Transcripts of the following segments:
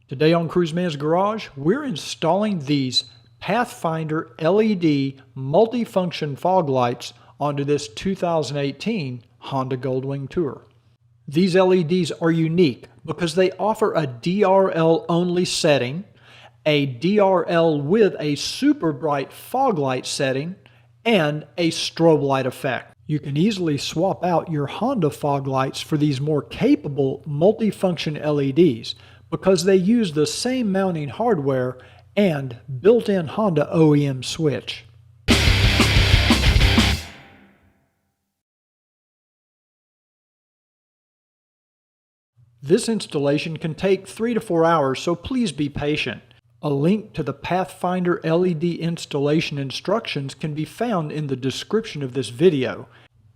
Today on Cruiseman's Garage, we're installing these Pathfinder LED multifunction fog lights onto this 2018 Honda Goldwing Tour. These LEDs are unique because they offer a DRL only setting, a DRL with a super bright fog light setting, and a strobe light effect. You can easily swap out your Honda fog lights for these more capable multifunction LEDs because they use the same mounting hardware and built-in Honda OEM switch. This installation can take 3 to 4 hours, so please be patient. A link to the Pathfinder LED installation instructions can be found in the description of this video.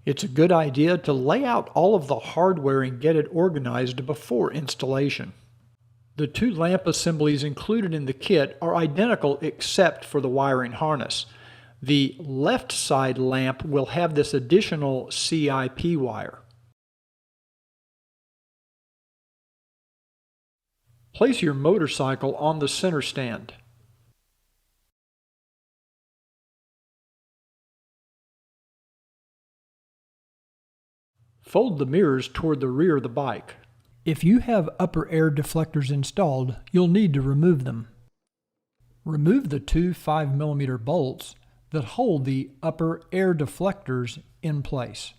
It's a good idea to lay out all of the hardware and get it organized before installation. The two lamp assemblies included in the kit are identical except for the wiring harness. The left side lamp will have this additional CIP wire. Place your motorcycle on the center stand. Fold the mirrors toward the rear of the bike. If you have upper air deflectors installed, you'll need to remove them. Remove the two 5mm bolts that hold the upper air deflectors in place.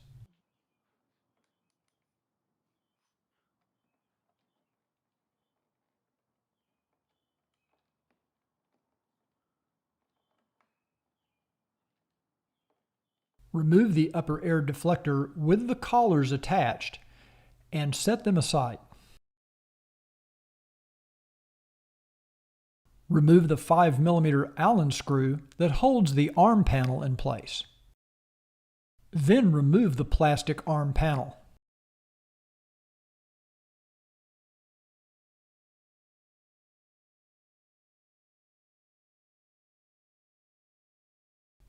Remove the upper air deflector with the collars attached and set them aside. Remove the 5mm Allen screw that holds the arm panel in place. Then remove the plastic arm panel.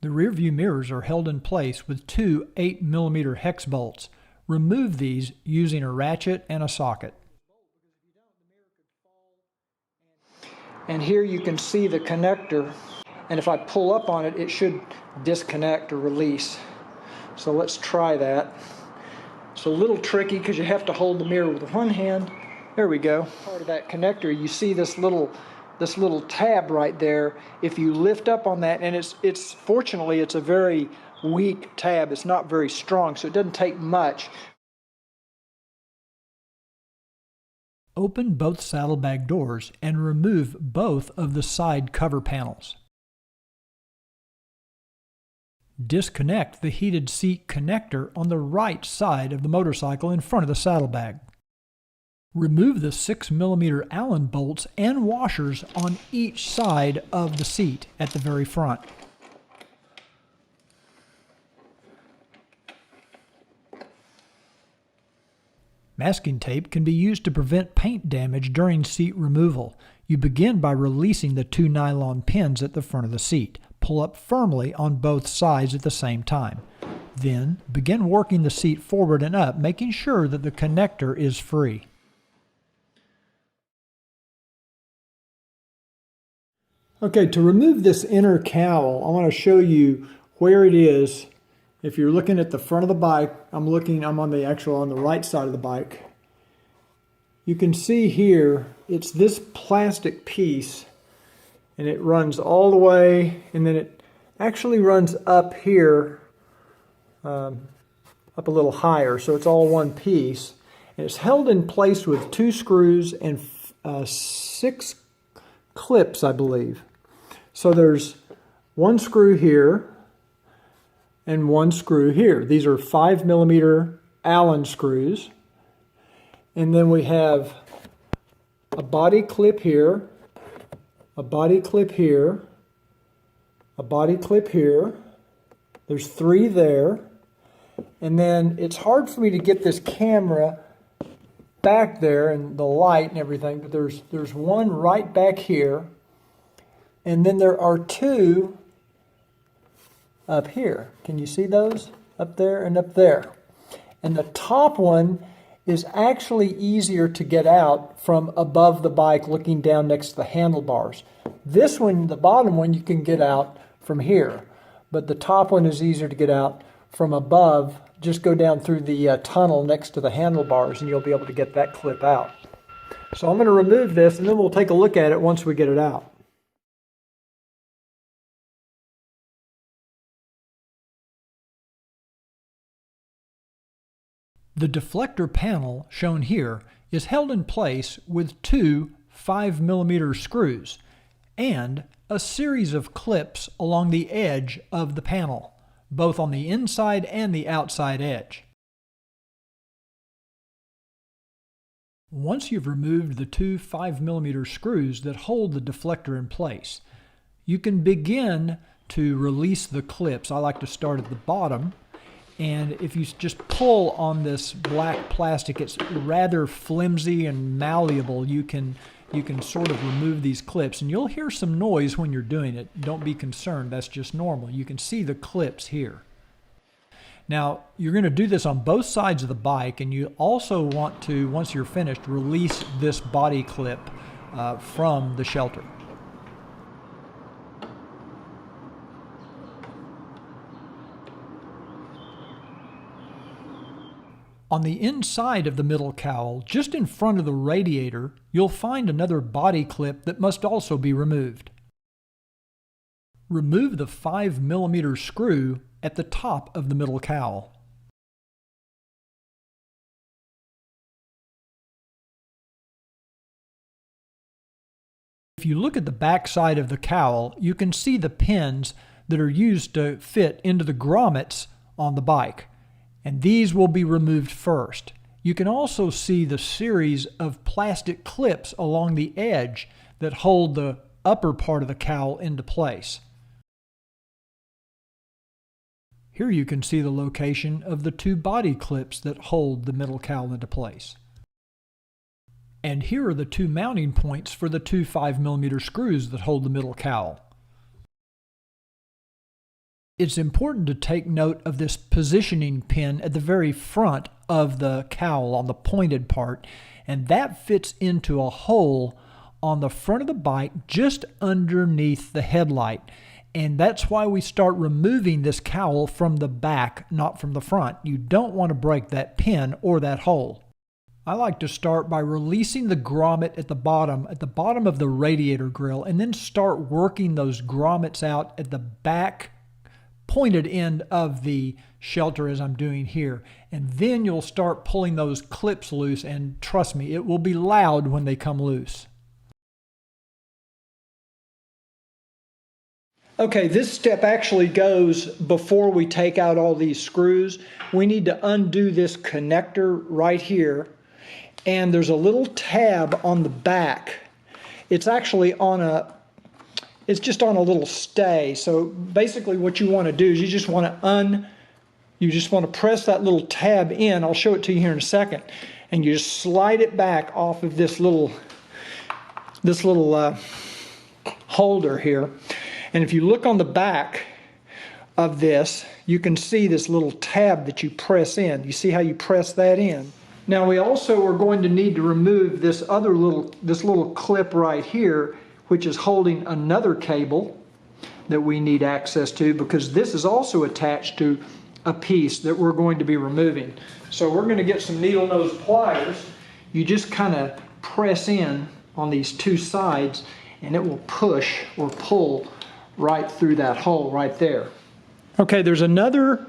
The rearview mirrors are held in place with two 8mm hex bolts. Remove these using a ratchet and a socket. And here you can see the connector, and if I pull up on it, it should disconnect or release. So let's try that. It's a little tricky because you have to hold the mirror with one hand. There we go. Part of that connector, you see this little tab right there. If you lift up on that, and it's fortunately it's a very weak tab, it's not very strong, so it doesn't take much. Open both saddlebag doors and remove both of the side cover panels. Disconnect the heated seat connector on the right side of the motorcycle in front of the saddlebag. Remove the 6mm Allen bolts and washers on each side of the seat at the very front. Masking tape can be used to prevent paint damage during seat removal. You begin by releasing the two nylon pins at the front of the seat. Pull up firmly on both sides at the same time. Then begin working the seat forward and up, making sure that the connector is free. Okay, to remove this inner cowl, I want to show you where it is. If you're looking at the front of the bike, I'm on the right side of the bike. You can see here, it's this plastic piece, and it runs all the way, and then it actually runs up here, up a little higher, so it's all one piece. And it's held in place with 2 screws and 6 clips, I believe. So there's 1 screw here and 1 screw here. These are 5mm Allen screws. And then we have a body clip here, a body clip here, a body clip here. There's 3 there. And then it's hard for me to get this camera back there and the light and everything, but there's 1 right back here. And then there are 2 up here. Can you see those? Up there and up there. And the top one is actually easier to get out from above the bike looking down next to the handlebars. This one, the bottom one, you can get out from here, but the top one is easier to get out from above. Just go down through the tunnel next to the handlebars and you'll be able to get that clip out. So I'm going to remove this and then we'll take a look at it once we get it out. The deflector panel shown here is held in place with two 5mm screws and a series of clips along the edge of the panel, both on the inside and the outside edge. Once you've removed the two 5mm screws that hold the deflector in place, you can begin to release the clips. I like to start at the bottom. And if you just pull on this black plastic, it's rather flimsy and malleable. You can sort of remove these clips, and you'll hear some noise when you're doing it. Don't be concerned, that's just normal. You can see the clips here. Now, you're going to do this on both sides of the bike, and you also want to, once you're finished, release this body clip from the shelter. On the inside of the middle cowl, just in front of the radiator, you'll find another body clip that must also be removed. Remove the 5mm screw at the top of the middle cowl. If you look at the back side of the cowl, you can see the pins that are used to fit into the grommets on the bike. And these will be removed first. You can also see the series of plastic clips along the edge that hold the upper part of the cowl into place. Here you can see the location of the two body clips that hold the middle cowl into place. And here are the two mounting points for the two 5mm screws that hold the middle cowl. It's important to take note of this positioning pin at the very front of the cowl on the pointed part, and that fits into a hole on the front of the bike just underneath the headlight. And that's why we start removing this cowl from the back, not from the front. You don't want to break that pin or that hole. I like to start by releasing the grommet at the bottom of the radiator grill, and then start working those grommets out at the back pointed end of the shelter as I'm doing here. And then you'll start pulling those clips loose, and trust me, it will be loud when they come loose. Okay, this step actually goes before we take out all these screws. We need to undo this connector right here, and there's a little tab on the back. It's actually on it's just on a little stay. So basically what you want to do is you just want to press that little tab in. I'll show it to you here in a second. And you just slide it back off of this little holder here. And if you look on the back of this, you can see this little tab that you press in. You see how you press that in? Now we also are going to need to remove this little clip right here, which is holding another cable that we need access to, because this is also attached to a piece that we're going to be removing. So we're going to get some needle nose pliers. You just kind of press in on these two sides and it will push or pull right through that hole right there. Okay, there's another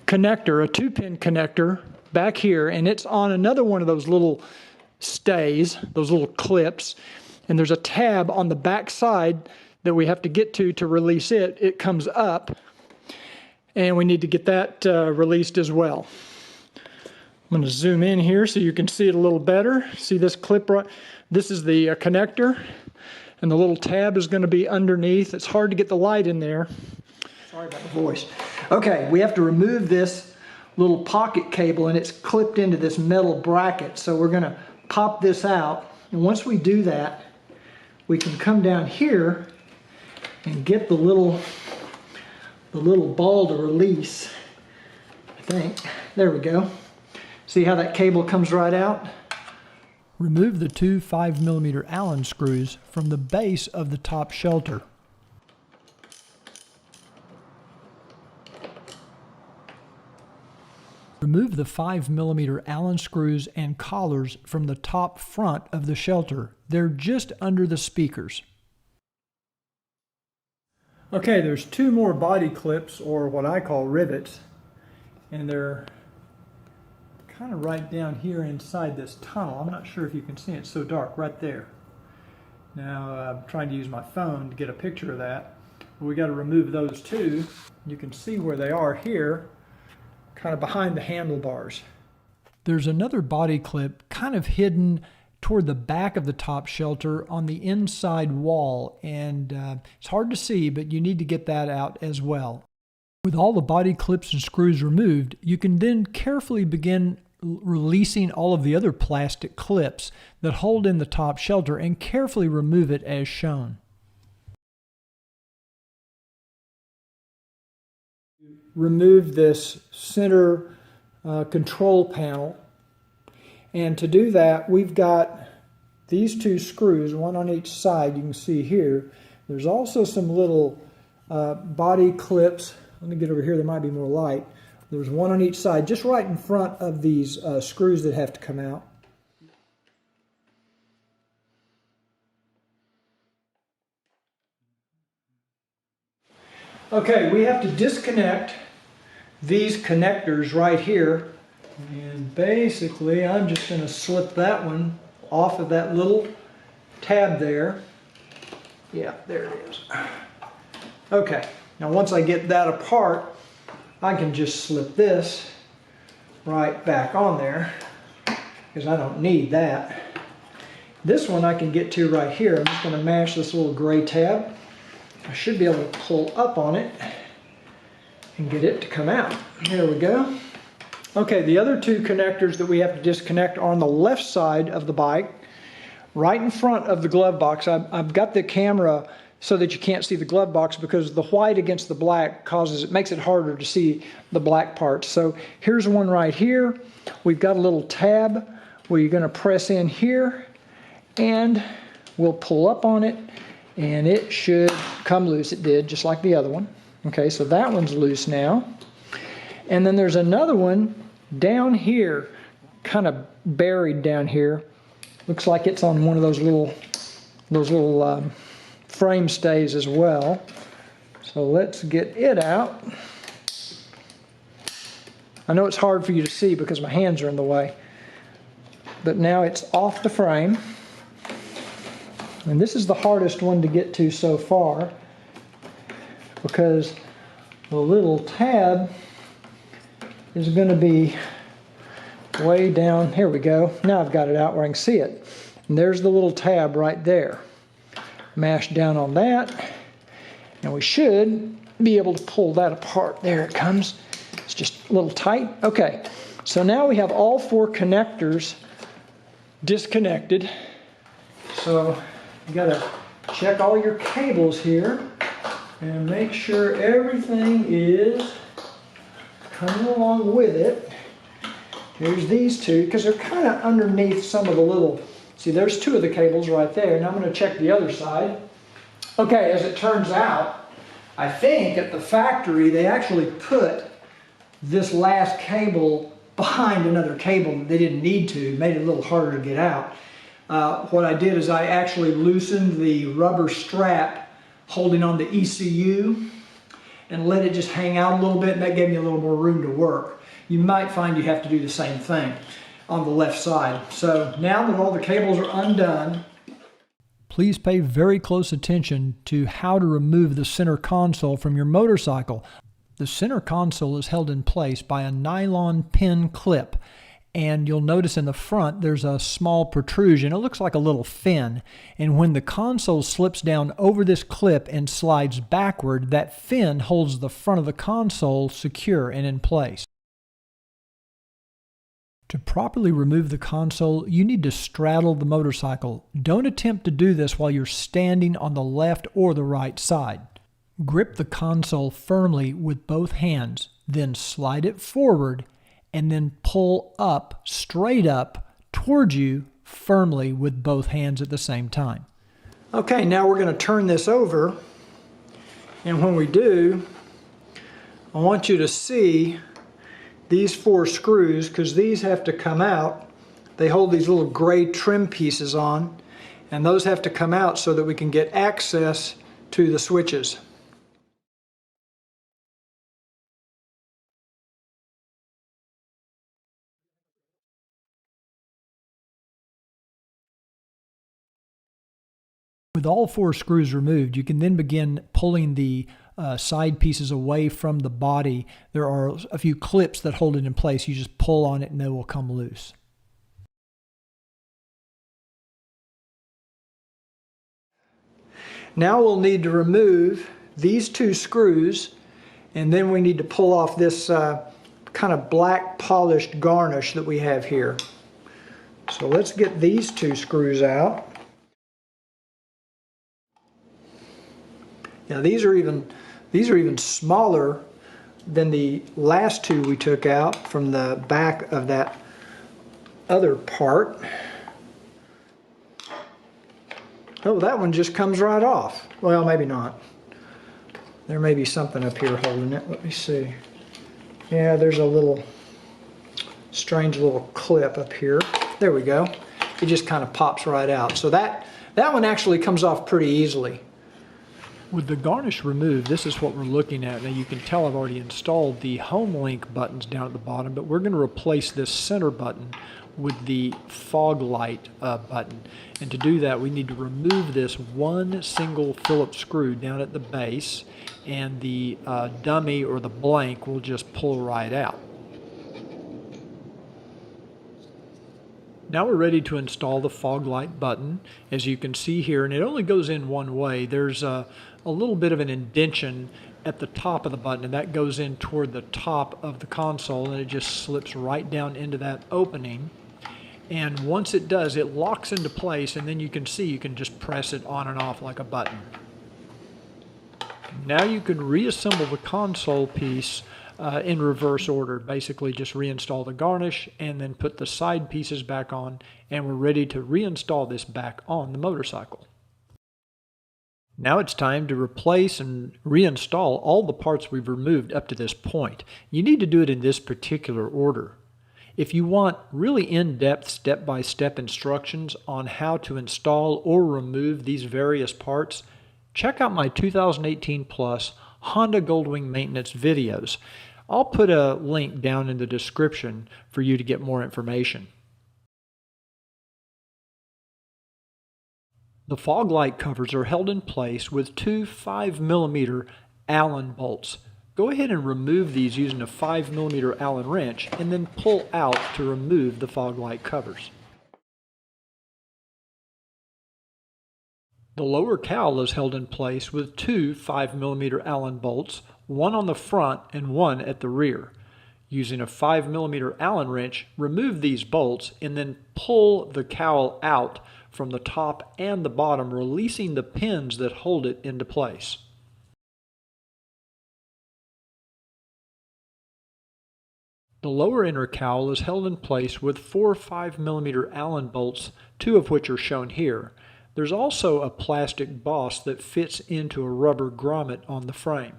connector, a 2-pin connector back here, and it's on another one of those little stays, those little clips. And there's a tab on the back side that we have to get to release it. It comes up, and we need to get that released as well. I'm going to zoom in here so you can see it a little better. See this clip right? This is the connector, and the little tab is going to be underneath. It's hard to get the light in there. Sorry about the voice. Okay, we have to remove this little pocket cable, and it's clipped into this metal bracket. So we're going to pop this out, and once we do that, we can come down here and get the little ball to release. I think. There we go. See how that cable comes right out? Remove the two 5mm Allen screws from the base of the top shelter. Remove the 5mm Allen screws and collars from the top front of the shelter. They're just under the speakers. Okay, there's two more body clips, or what I call rivets, and they're kind of right down here inside this tunnel. I'm not sure if you can see it. It's so dark right there. Now I'm trying to use my phone to get a picture of that. We got to remove those two. You can see where they are here, kind of behind the handlebars. There's another body clip kind of hidden toward the back of the top shelter on the inside wall, and it's hard to see, but you need to get that out as well. With all the body clips and screws removed, you can then carefully begin releasing all of the other plastic clips that hold in the top shelter and carefully remove it as shown. Remove this center control panel, and to do that we've got these two screws, one on each side. You can see here there's also some little body clips. Let me get over here, there might be more light. There's one on each side just right in front of these screws that have to come out. Okay, we have to disconnect these connectors right here, and basically I'm just going to slip that one off of that little tab there. Yeah, there it is. Okay, now once I get that apart, I can just slip this right back on there because I don't need that. This one I can get to right here. I'm just going to mash this little gray tab. I should be able to pull up on it and get it to come out. There we go. Okay, the other two connectors that we have to disconnect are on the left side of the bike, right in front of the glove box. I've got the camera so that you can't see the glove box because the white against the black makes it harder to see the black parts. So here's one right here. We've got a little tab where you're going to press in here, and we'll pull up on it, and it should come loose. It did, just like the other one. Okay, so that one's loose now. And then there's another one down here, kind of buried down here. Looks like it's on one of those little frame stays as well. So let's get it out. I know it's hard for you to see because my hands are in the way, but now it's off the frame. And this is the hardest one to get to so far because the little tab is going to be way down. Here we go. Now I've got it out where I can see it. And there's the little tab right there. Mash down on that, and we should be able to pull that apart. There it comes. It's just a little tight. Okay, so now we have all four connectors disconnected. So you got to check all your cables here and make sure everything is coming along with it. Here's these two, because they're kind of underneath some of the little, see there's two of the cables right there. Now I'm going to check the other side. Okay, as it turns out, I think at the factory they actually put this last cable behind another cable that they didn't need to. It made it a little harder to get out. What I did is I actually loosened the rubber strap holding on the ECU and let it just hang out a little bit, and that gave me a little more room to work. You might find you have to do the same thing on the left side. So now that all the cables are undone, please pay very close attention to how to remove the center console from your motorcycle. The center console is held in place by a nylon pin clip, and you'll notice in the front there's a small protrusion. It looks like a little fin, and when the console slips down over this clip and slides backward, that fin holds the front of the console secure and in place. To properly remove the console, you need to straddle the motorcycle. Don't attempt to do this while you're standing on the left or the right side. Grip the console firmly with both hands, then slide it forward and then pull up, straight up, towards you firmly with both hands at the same time. Okay, now we're going to turn this over, and when we do, I want you to see these 4 screws, because these have to come out. They hold these little gray trim pieces on, and those have to come out so that we can get access to the switches. With all 4 screws removed, you can then begin pulling the side pieces away from the body. There are a few clips that hold it in place. You just pull on it and it will come loose. Now we'll need to remove these 2 screws, and then we need to pull off this kind of black polished garnish that we have here. So let's get these 2 screws out. Now these are even smaller than the last 2 we took out from the back of that other part. Oh, that one just comes right off. Well, maybe not. There may be something up here holding it. Let me see. Yeah, there's a little strange little clip up here. There we go. It just kind of pops right out. So that one actually comes off pretty easily. With the garnish removed, this is what we're looking at. Now you can tell I've already installed the home link buttons down at the bottom, but we're going to replace this center button with the fog light button. And to do that, we need to remove this one single Phillips screw down at the base, and the dummy or the blank will just pull right out. Now we're ready to install the fog light button, as you can see here, and it only goes in one way. There's a little bit of an indentation at the top of the button, and that goes in toward the top of the console, and it just slips right down into that opening. And once it does, it locks into place, and then you can see you can just press it on and off like a button. Now you can reassemble the console piece in reverse order. Basically just reinstall the garnish and then put the side pieces back on, and we're ready to reinstall this back on the motorcycle. Now it's time to replace and reinstall all the parts we've removed up to this point. You need to do it in this particular order. If you want really in-depth step-by-step instructions on how to install or remove these various parts, check out my 2018 Plus Honda Goldwing maintenance videos. I'll put a link down in the description for you to get more information. The fog light covers are held in place with 2 5mm Allen bolts. Go ahead and remove these using a 5mm Allen wrench, and then pull out to remove the fog light covers. The lower cowl is held in place with 2 5mm Allen bolts, one on the front and one at the rear. Using a 5mm Allen wrench, remove these bolts and then pull the cowl out from the top and the bottom, releasing the pins that hold it into place. The lower inner cowl is held in place with 4 5mm Allen bolts, 2 of which are shown here. There's also a plastic boss that fits into a rubber grommet on the frame.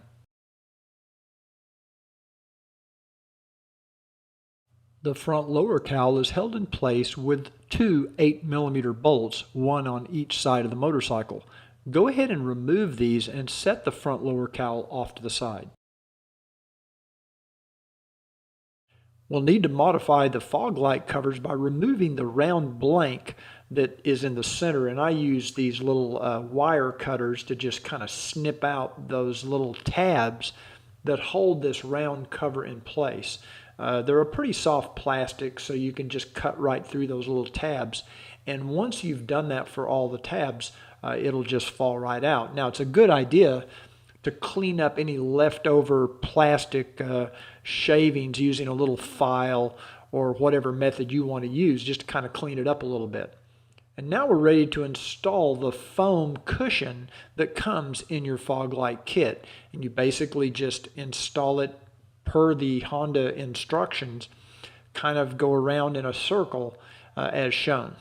The front lower cowl is held in place with 2 8mm bolts, one on each side of the motorcycle. Go ahead and remove these and set the front lower cowl off to the side. We'll need to modify the fog light covers by removing the round blank that is in the center, and I use these little wire cutters to just kind of snip out those little tabs that hold this round cover in place. They're a pretty soft plastic, so you can just cut right through those little tabs, and once you've done that for all the tabs, it'll just fall right out. Now, it's a good idea to clean up any leftover plastic shavings using a little file or whatever method you want to use, just to kind of clean it up a little bit. And now we're ready to install the foam cushion that comes in your fog light kit. And you basically just install it per the Honda instructions. kind of go around in a circle as shown.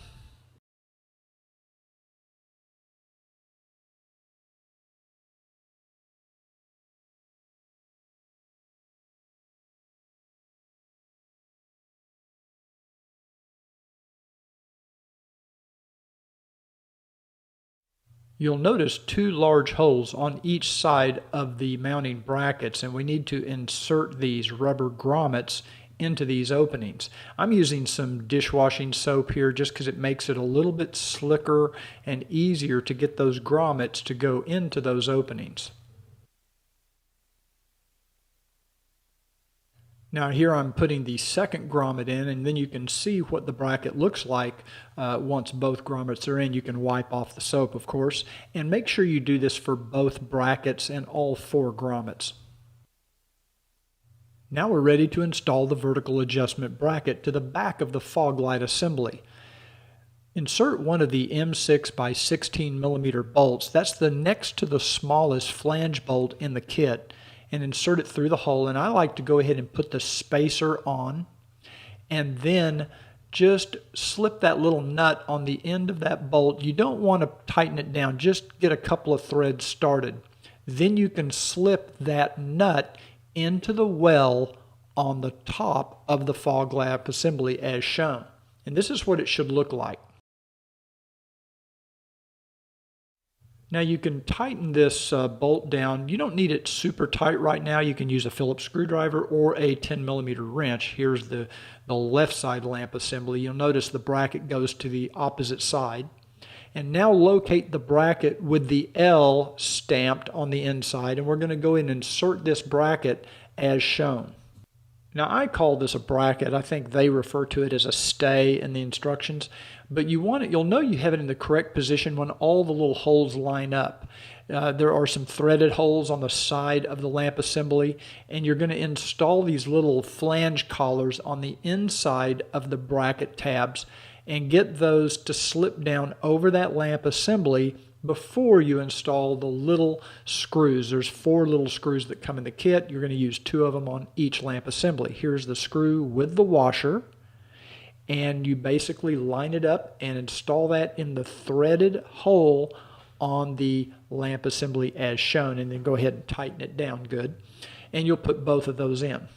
You'll notice two large holes on each side of the mounting brackets, and we need to insert these rubber grommets into these openings. I'm using some dishwashing soap here just because it makes it a little bit slicker and easier to get those grommets to go into those openings. Now here I'm putting the second grommet in, and then you can see what the bracket looks like once both grommets are in. You can wipe off the soap, of course, and make sure you do this for both brackets and all 4 grommets. Now we're ready to install the vertical adjustment bracket to the back of the fog light assembly. Insert one of the M6 by 16 millimeter bolts. That's the next to the smallest flange bolt in the kit, and insert it through the hole. And I like to go ahead and put the spacer on, and then just slip that little nut on the end of that bolt. You don't want to tighten it down, just get a couple of threads started. Then you can slip that nut into the well on the top of the fog lamp assembly as shown. And this is what it should look like. Now you can tighten this bolt down. You don't need it super tight right now. You can use a Phillips screwdriver or a 10 millimeter wrench. Here's the left side lamp assembly. You'll notice the bracket goes to the opposite side. And now locate the bracket with the L stamped on the inside, and we're going to go in and insert this bracket as shown. Now I call this a bracket. I think they refer to it as a stay in the instructions, but you'll know you have it in the correct position when all the little holes line up. There are some threaded holes on the side of the lamp assembly, and you're going to install these little flange collars on the inside of the bracket tabs and get those to slip down over that lamp assembly before you install the little screws. There's 4 little screws that come in the kit. You're going to use 2 of them on each lamp assembly. Here's the screw with the washer, and you basically line it up and install that in the threaded hole on the lamp assembly as shown, and then go ahead and tighten it down good, and you'll put both of those in.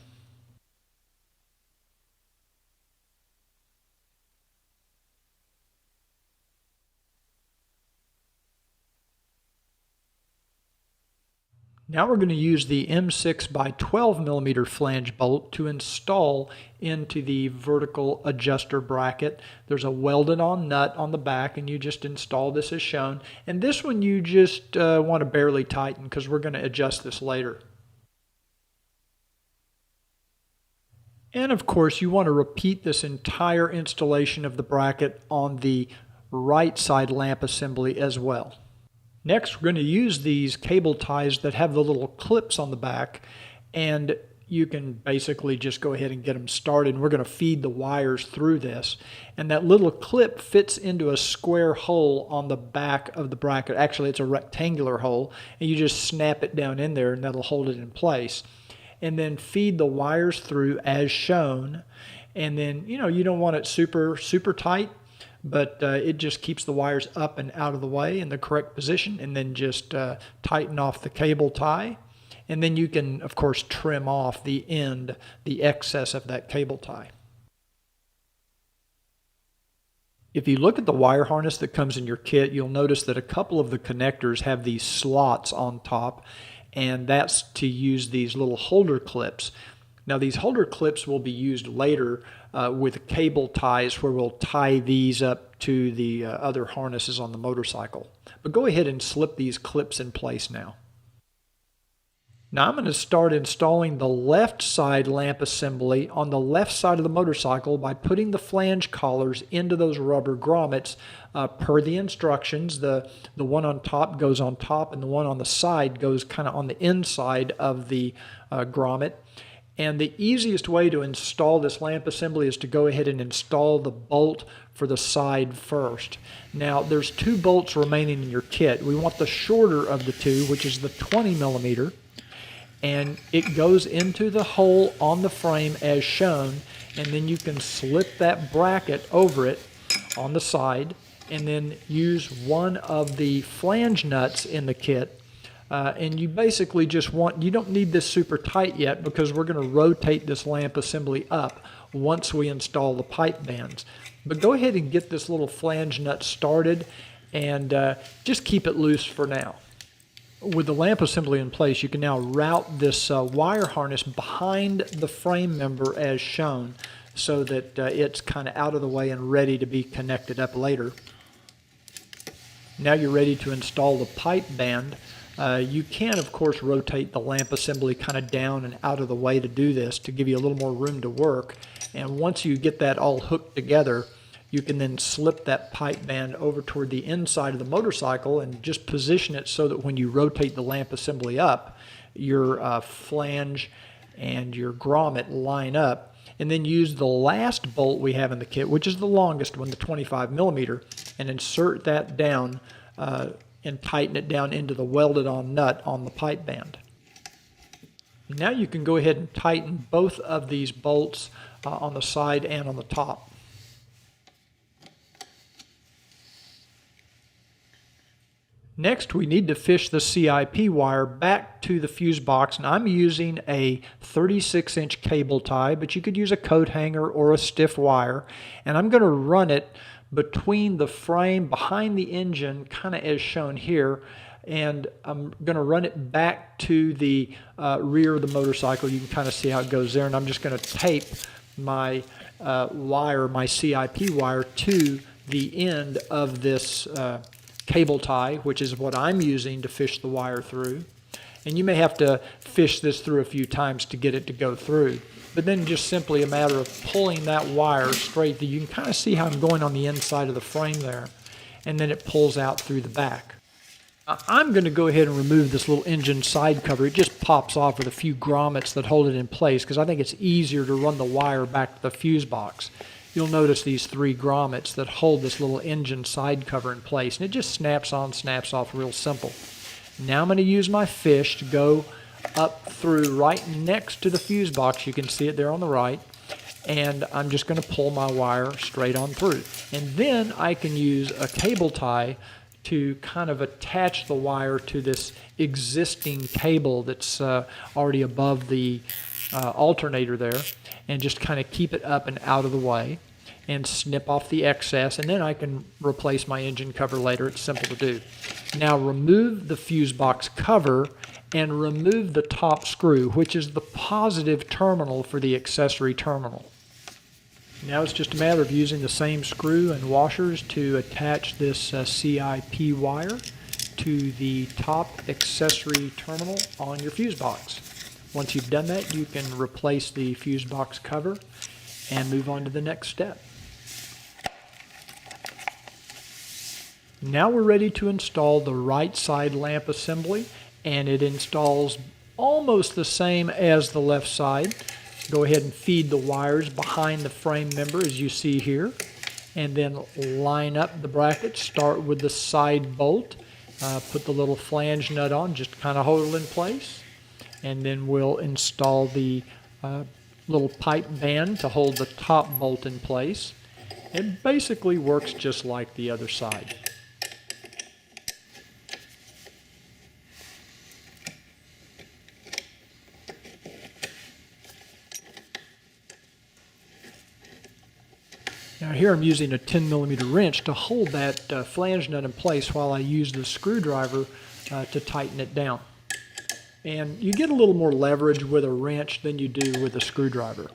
Now we're going to use the M6 by 12 millimeter flange bolt to install into the vertical adjuster bracket. There's a welded on nut on the back, and you just install this as shown. And this one you just want to barely tighten because we're going to adjust this later. And of course you want to repeat this entire installation of the bracket on the right side lamp assembly as well. Next, we're going to use these cable ties that have the little clips on the back, and you can basically just go ahead and get them started. And we're going to feed the wires through this, and that little clip fits into a square hole on the back of the bracket. Actually, it's a rectangular hole, and you just snap it down in there, and that'll hold it in place. And then feed the wires through as shown, and then you don't want it super tight, but it just keeps the wires up and out of the way in the correct position, and then just tighten off the cable tie, and then you can of course trim off the excess of that cable tie. If you look at the wire harness that comes in your kit, you'll notice that a couple of the connectors have these slots on top, and that's to use these little holder clips. Now these holder clips will be used later with cable ties, where we'll tie these up to the other harnesses on the motorcycle. But go ahead and slip these clips in place now. Now I'm going to start installing the left side lamp assembly on the left side of the motorcycle by putting the flange collars into those rubber grommets per the instructions. The one on top goes on top, and the one on the side goes kind of on the inside of the grommet. And the easiest way to install this lamp assembly is to go ahead and install the bolt for the side first. Now there's 2 bolts remaining in your kit. We want the shorter of the 2, which is the 20 millimeter, and it goes into the hole on the frame as shown, and then you can slip that bracket over it on the side, and then use one of the flange nuts in the kit. And you basically just you don't need this super tight yet, because we're going to rotate this lamp assembly up once we install the pipe bands. But go ahead and get this little flange nut started, and just keep it loose for now. With the lamp assembly in place, you can now route this wire harness behind the frame member as shown, so that it's kind of out of the way and ready to be connected up later. Now you're ready to install the pipe band. You can, of course, rotate the lamp assembly kind of down and out of the way to do this, to give you a little more room to work. And once you get that all hooked together, you can then slip that pipe band over toward the inside of the motorcycle and just position it so that when you rotate the lamp assembly up, your flange and your grommet line up. And then use the last bolt we have in the kit, which is the longest one, the 25mm, and insert that down and tighten it down into the welded-on nut on the pipe band. Now you can go ahead and tighten both of these bolts on the side and on the top. Next, we need to fish the CIP wire back to the fuse box, and I'm using a 36-inch cable tie, but you could use a coat hanger or a stiff wire, and I'm going to run it between the frame behind the engine, kind of as shown here, and I'm going to run it back to the rear of the motorcycle. You can kind of see how it goes there, and I'm just going to tape my wire, my CIP wire, to the end of this cable tie, which is what I'm using to fish the wire through. And you may have to fish this through a few times to get it to go through. But then just simply a matter of pulling that wire straight. You can kind of see how I'm going on the inside of the frame there. And then it pulls out through the back. I'm going to go ahead and remove this little engine side cover. It just pops off with a few grommets that hold it in place, because I think it's easier to run the wire back to the fuse box. You'll notice these 3 grommets that hold this little engine side cover in place, and it just snaps on, snaps off real simple. Now I'm going to use my fish to go up through right next to the fuse box. You can see it there on the right, and I'm just going to pull my wire straight on through. And then I can use a cable tie to kind of attach the wire to this existing cable that's already above the alternator there, and just kind of keep it up and out of the way and snip off the excess, and then I can replace my engine cover later. It's simple to do. Now remove the fuse box cover and remove the top screw, which is the positive terminal for the accessory terminal. Now it's just a matter of using the same screw and washers to attach this CIP wire to the top accessory terminal on your fuse box. Once you've done that, you can replace the fuse box cover and move on to the next step. Now we're ready to install the right side lamp assembly, and it installs almost the same as the left side. Go ahead and feed the wires behind the frame member as you see here, and then line up the brackets. Start with the side bolt, put the little flange nut on, just kind of hold it in place, and then we'll install the little pipe band to hold the top bolt in place. It basically works just like the other side. Now here I'm using a 10mm wrench to hold that flange nut in place while I use the screwdriver to tighten it down. And you get a little more leverage with a wrench than you do with a screwdriver.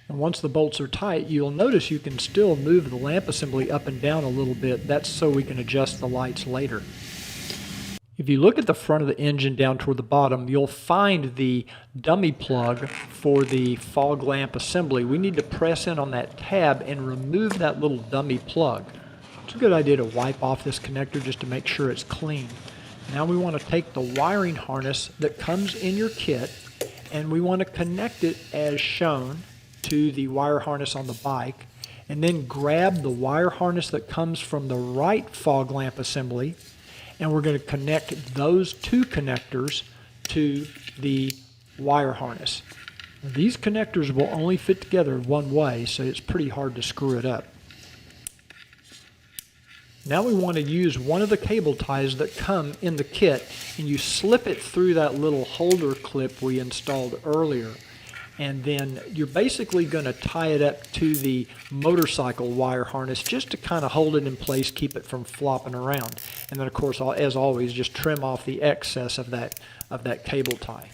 And once the bolts are tight, you'll notice you can still move the lamp assembly up and down a little bit. That's so we can adjust the lights later. If you look at the front of the engine down toward the bottom, you'll find the dummy plug for the fog lamp assembly. We need to press in on that tab and remove that little dummy plug. It's a good idea to wipe off this connector just to make sure it's clean. Now we want to take the wiring harness that comes in your kit, and we want to connect it as shown to the wire harness on the bike, and then grab the wire harness that comes from the right fog lamp assembly, and we're going to connect those 2 connectors to the wire harness. These connectors will only fit together one way, so it's pretty hard to screw it up. Now we want to use one of the cable ties that come in the kit, and you slip it through that little holder clip we installed earlier. And then you're basically going to tie it up to the motorcycle wire harness just to kind of hold it in place, keep it from flopping around. And then of course, as always, just trim off the excess of that cable tie.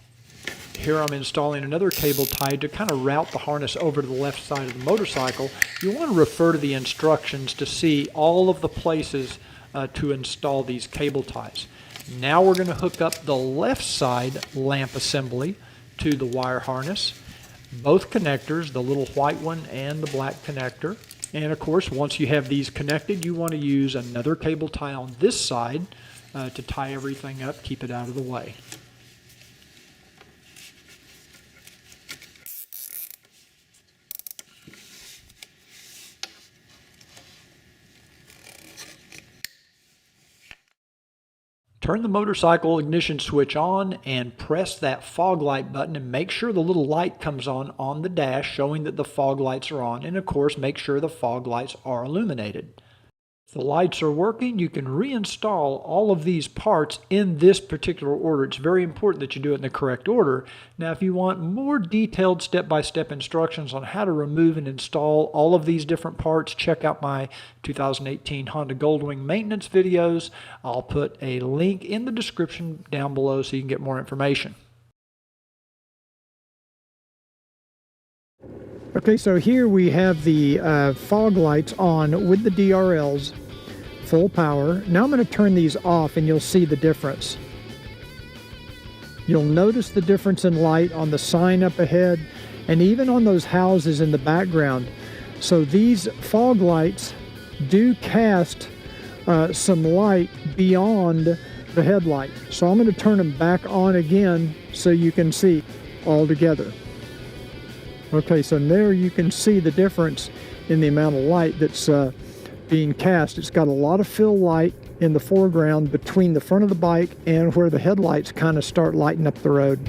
Here I'm installing another cable tie to kind of route the harness over to the left side of the motorcycle. You want to refer to the instructions to see all of the places to install these cable ties. Now we're going to hook up the left side lamp assembly to the wire harness. Both connectors, the little white one and the black connector. And of course, once you have these connected, you want to use another cable tie on this side to tie everything up, keep it out of the way. Turn the motorcycle ignition switch on and press that fog light button and make sure the little light comes on the dash showing that the fog lights are on, and of course make sure the fog lights are illuminated. If the lights are working, you can reinstall all of these parts in this particular order. It's very important that you do it in the correct order. Now if you want more detailed step-by-step instructions on how to remove and install all of these different parts, check out my 2018 Honda Goldwing maintenance videos. I'll put a link in the description down below so you can get more information. Okay, so here we have the fog lights on with the DRLs, full power. Now I'm going to turn these off and you'll see the difference. You'll notice the difference in light on the sign up ahead and even on those houses in the background. So these fog lights do cast some light beyond the headlight. So I'm going to turn them back on again so you can see all together. Okay, so there you can see the difference in the amount of light that's being cast. It's got a lot of fill light in the foreground between the front of the bike and where the headlights kind of start lighting up the road.